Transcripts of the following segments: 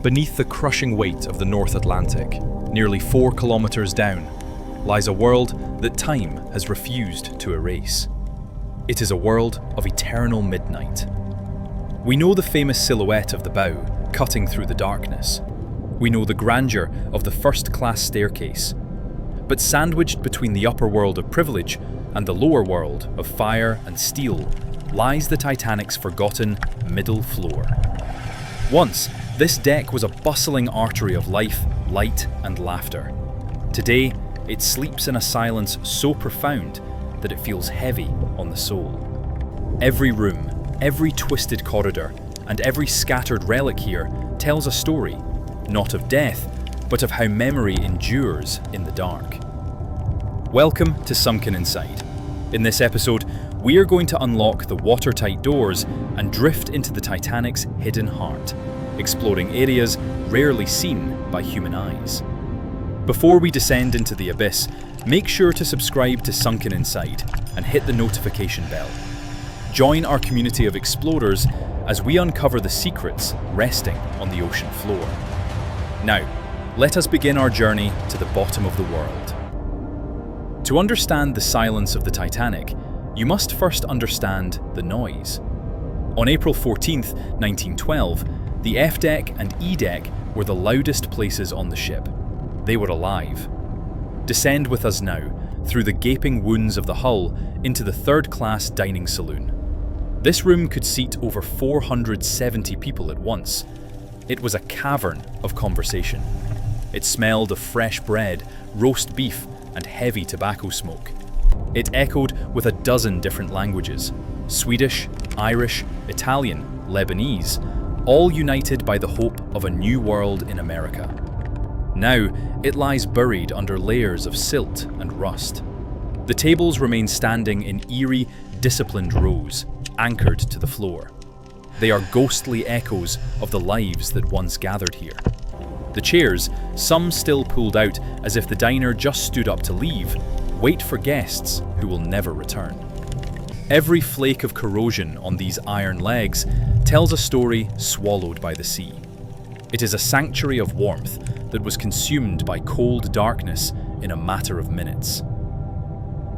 Beneath the crushing weight of the North Atlantic, nearly 4 kilometers down, lies a world that time has refused to erase. It is a world of eternal midnight. We know the famous silhouette of the bow cutting through the darkness. We know the grandeur of the first-class staircase. But sandwiched between the upper world of privilege and the lower world of fire and steel lies the Titanic's forgotten middle floor. Once, this deck was a bustling artery of life, light, and laughter. Today, it sleeps in a silence so profound that it feels heavy on the soul. Every room, every twisted corridor, and every scattered relic here tells a story, not of death, but of how memory endures in the dark. Welcome to Sunken Inside. In this episode, we are going to unlock the watertight doors and drift into the Titanic's hidden heart, exploring areas rarely seen by human eyes. Before we descend into the abyss, make sure to subscribe to Sunken Inside and hit the notification bell. Join our community of explorers as we uncover the secrets resting on the ocean floor. Now, let us begin our journey to the bottom of the world. To understand the silence of the Titanic, you must first understand the noise. On April 14th, 1912, the F-deck and E-deck were the loudest places on the ship. They were alive. Descend with us now, through the gaping wounds of the hull, into the third-class dining saloon. This room could seat over 470 people at once. It was a cavern of conversation. It smelled of fresh bread, roast beef, and heavy tobacco smoke. It echoed with a dozen different languages: Swedish, Irish, Italian, Lebanese, all united by the hope of a new world in America. Now, it lies buried under layers of silt and rust. The tables remain standing in eerie, disciplined rows, anchored to the floor. They are ghostly echoes of the lives that once gathered here. The chairs, some still pulled out as if the diner just stood up to leave, wait for guests who will never return. Every flake of corrosion on these iron legs tells a story swallowed by the sea. It is a sanctuary of warmth that was consumed by cold darkness in a matter of minutes.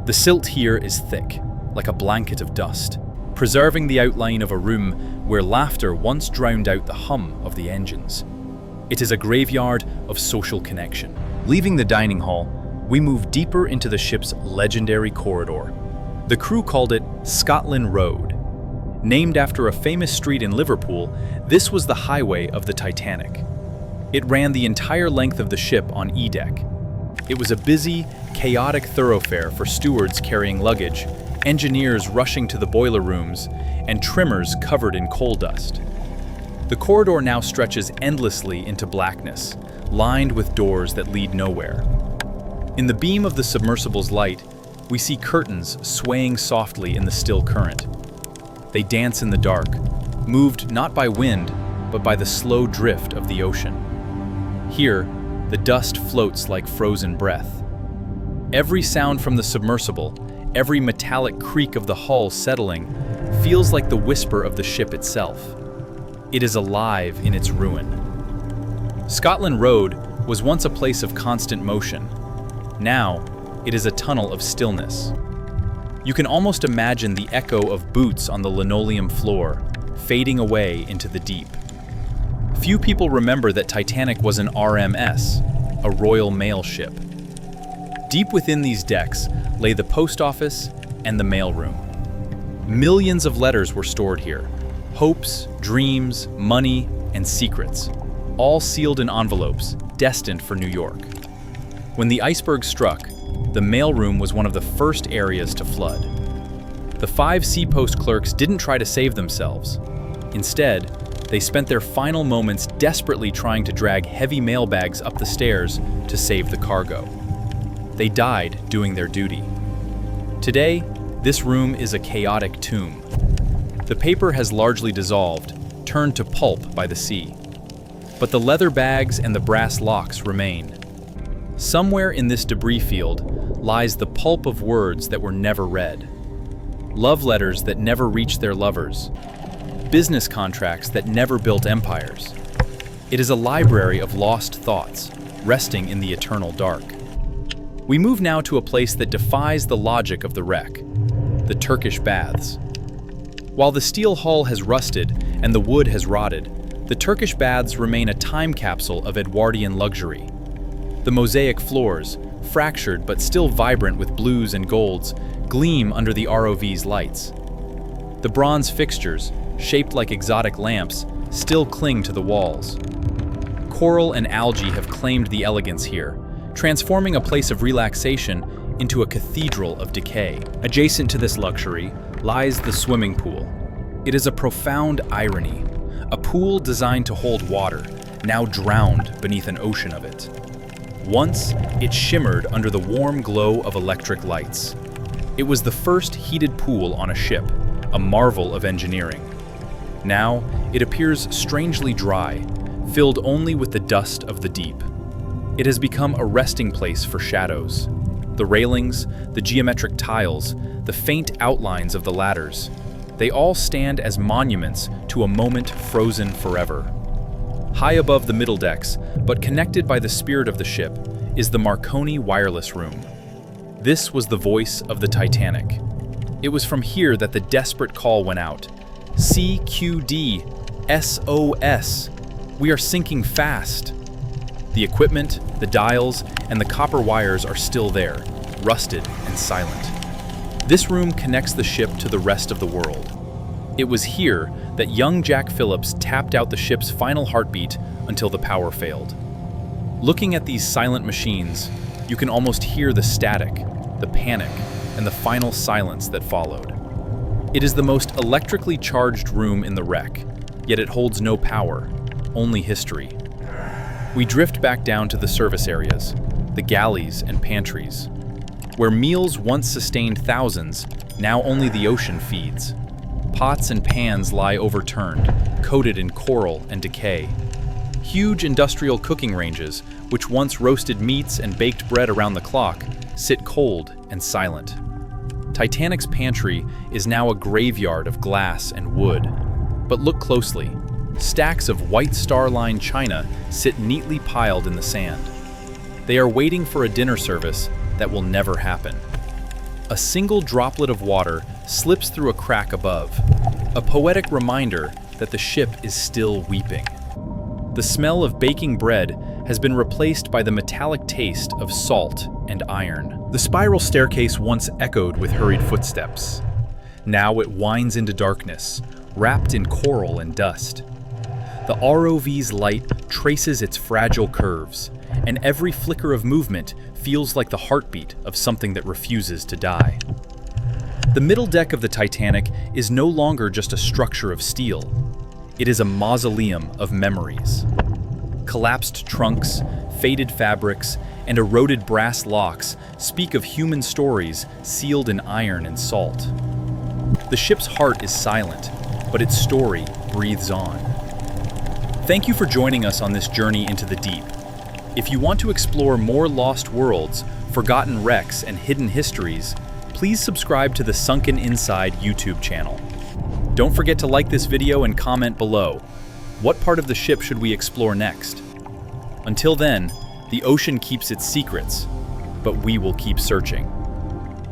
The silt here is thick, like a blanket of dust, preserving the outline of a room where laughter once drowned out the hum of the engines. It is a graveyard of social connection. Leaving the dining hall, we move deeper into the ship's legendary corridor. The crew called it Scotland Road. Named after a famous street in Liverpool, this was the highway of the Titanic. It ran the entire length of the ship on E-deck. It was a busy, chaotic thoroughfare for stewards carrying luggage, engineers rushing to the boiler rooms, and trimmers covered in coal dust. The corridor now stretches endlessly into blackness, lined with doors that lead nowhere. In the beam of the submersible's light, we see curtains swaying softly in the still current. They dance in the dark, moved not by wind, but by the slow drift of the ocean. Here, the dust floats like frozen breath. Every sound from the submersible, every metallic creak of the hull settling, feels like the whisper of the ship itself. It is alive in its ruin. Scotland Road was once a place of constant motion. Now, it is a tunnel of stillness. You can almost imagine the echo of boots on the linoleum floor, fading away into the deep. Few people remember that Titanic was an RMS, a Royal Mail ship. Deep within these decks lay the post office and the mailroom. Millions of letters were stored here: hopes, dreams, money, and secrets, all sealed in envelopes destined for New York. When the iceberg struck, the mailroom was one of the first areas to flood. The 5 seapost clerks didn't try to save themselves. Instead, they spent their final moments desperately trying to drag heavy mail bags up the stairs to save the cargo. They died doing their duty. Today, this room is a chaotic tomb. The paper has largely dissolved, turned to pulp by the sea. But the leather bags and the brass locks remain. Somewhere in this debris field lies the pulp of words that were never read. Love letters that never reached their lovers. Business contracts that never built empires. It is a library of lost thoughts, resting in the eternal dark. We move now to a place that defies the logic of the wreck, the Turkish baths. While the steel hull has rusted and the wood has rotted, the Turkish baths remain a time capsule of Edwardian luxury. The mosaic floors, fractured but still vibrant with blues and golds, gleam under the ROV's lights. The bronze fixtures, shaped like exotic lamps, still cling to the walls. Coral and algae have claimed the elegance here, transforming a place of relaxation into a cathedral of decay. Adjacent to this luxury lies the swimming pool. It is a profound irony, a pool designed to hold water, now drowned beneath an ocean of it. Once, it shimmered under the warm glow of electric lights. It was the first heated pool on a ship, a marvel of engineering. Now, it appears strangely dry, filled only with the dust of the deep. It has become a resting place for shadows. The railings, the geometric tiles, the faint outlines of the ladders, they all stand as monuments to a moment frozen forever. High above the middle decks, but connected by the spirit of the ship, is the Marconi wireless room. This was the voice of the Titanic. It was from here that the desperate call went out. CQD, SOS. We are sinking fast. The equipment, the dials, and the copper wires are still there, rusted and silent. This room connects the ship to the rest of the world. It was here that young Jack Phillips tapped out the ship's final heartbeat until the power failed. Looking at these silent machines, you can almost hear the static, the panic, and the final silence that followed. It is the most electrically charged room in the wreck, yet it holds no power, only history. We drift back down to the service areas, the galleys and pantries. Where meals once sustained thousands, now only the ocean feeds. Pots and pans lie overturned, coated in coral and decay. Huge industrial cooking ranges, which once roasted meats and baked bread around the clock, sit cold and silent. Titanic's pantry is now a graveyard of glass and wood. But look closely. Stacks of white star-lined china sit neatly piled in the sand. They are waiting for a dinner service that will never happen. A single droplet of water slips through a crack above, a poetic reminder that the ship is still weeping. The smell of baking bread has been replaced by the metallic taste of salt and iron. The spiral staircase once echoed with hurried footsteps. Now it winds into darkness, wrapped in coral and dust. The ROV's light traces its fragile curves, and every flicker of movement feels like the heartbeat of something that refuses to die. The middle deck of the Titanic is no longer just a structure of steel. It is a mausoleum of memories. Collapsed trunks, faded fabrics, and eroded brass locks speak of human stories sealed in iron and salt. The ship's heart is silent, but its story breathes on. Thank you for joining us on this journey into the deep. If you want to explore more lost worlds, forgotten wrecks, and hidden histories, please subscribe to the Sunken Inside YouTube channel. Don't forget to like this video and comment below. What part of the ship should we explore next? Until then, the ocean keeps its secrets, but we will keep searching.